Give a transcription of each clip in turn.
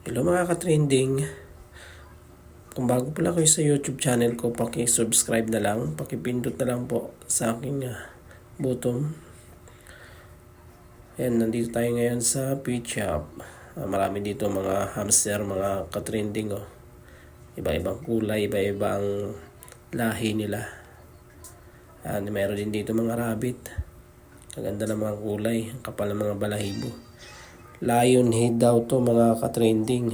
Hello mga ka-trending. Kung bago pala kayo sa YouTube channel ko, paki-subscribe na lang, paki-pindot na lang po sa aking button. Ayan, nandito tayo ngayon sa pet shop. Marami dito mga hamster, mga ka-trending. Oh. Iba-ibang kulay, iba-ibang lahi nila. Meron din dito mga rabbit. Ang ganda ng mga kulay, ang kapal ng mga balahibo. Lion head daw to mga ka-trending.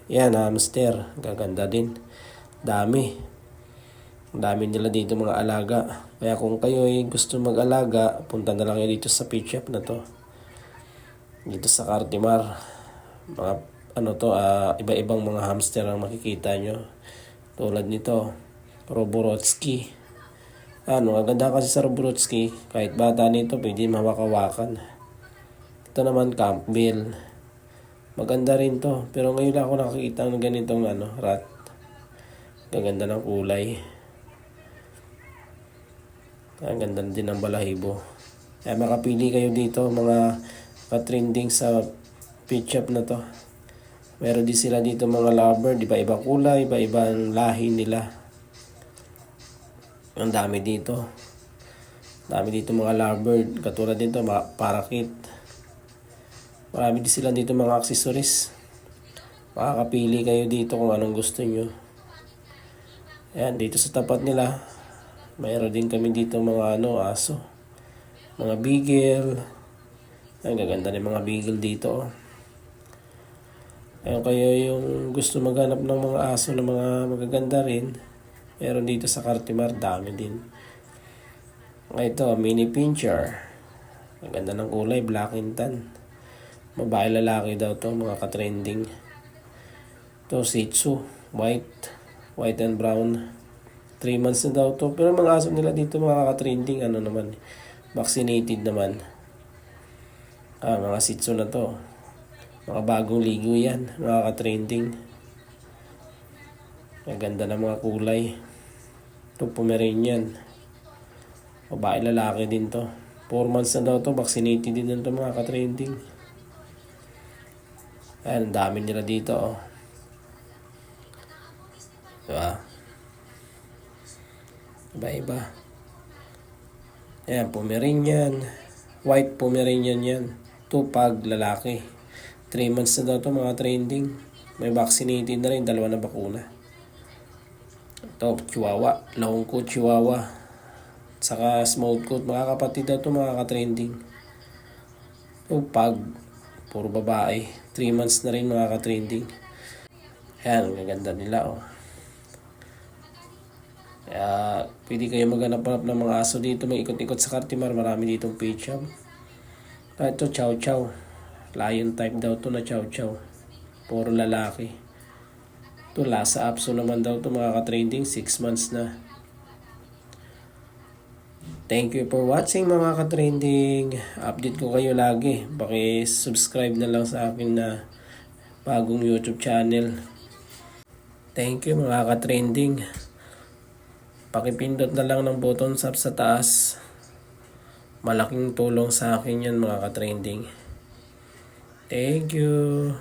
Yan, hamster. Gaganda din. Dami. Dami nila dito mga alaga. Kaya kung kayo ay gusto mag-alaga, punta na lang kayo dito sa pet shop na to. Dito sa Cartimar. Mga iba-ibang mga hamster ang makikita nyo. Tulad nito, Roborodski. Ang ganda kasi sa Roborodski, kahit bata nito, pwede mawakawakan. Ito naman Campbell. Maganda rin to. Pero ngayon lang ako nakakita ng ganitong rat. Gaganda ng kulay. Ang ganda din ng balahibo. Kaya makapili kayo dito mga ka-trending sa pet shop na to. Meron din sila dito mga lovebird. Iba-ibang kulay, iba-ibang lahi nila. Ang dami dito. Dami dito mga lovebird. Katulad dito mga parakeet. Marami din sila dito mga accessories. Makakapili kayo dito kung anong gusto nyo. Ayan, dito sa tapat nila, mayroon din kami dito mga aso. Mga beagle. Ang gaganda ng mga beagle dito. Ayan, kayo yung gusto maghanap ng mga aso na mga magaganda rin. Meron dito sa Cartimar, dami din. Ito, mini pincher. Ang ganda ng kulay, black and tan. Babae lalaki daw to mga ka-trending. To Shih Tzu, white and brown. 3 months na daw to. Pero mga aso nila dito mga ka-trending, vaccinated naman. Mga Shih Tzu na to. Mga bagong ligo yan, mga ka-trending. Ang ganda ng mga kulay. Ito Pomeranian. Babae lalaki din to. 4 months na daw to, vaccinated din na to mga ka-trending. Ayan, ang dami nila dito. Oh. Diba? Iba-iba. Ayan, Pomeranian. White Pomeranian yan. 2 pag lalaki. 3 months na daw to mga trending. May vaccinated na rin. 2 na bakuna. Ito, Chihuahua. Long coat Chihuahua. Saka small coat. Mga kapatid daw to mga ka-trending. 2 pag. Puro babae. 3 months na rin mga ka-trending. Ayan, ang gaganda nila. Oh. Kaya pwede kayo maghanap-hanap ng mga aso dito. May ikot-ikot sa Cartimar. Marami ditong pet shop. Ito, Chow Chow. Lion type daw to na Chow Chow. Puro lalaki. Ito, Lhasa Apso naman daw to mga ka-trending. 6 months na. Thank you for watching mga ka-trending. Update ko kayo lagi. Paki-subscribe na lang sa akin na bagong YouTube channel. Thank you mga ka-trending. Pakipindot na lang ng button sa taas. Malaking tulong sa akin yan mga ka-trending. Thank you.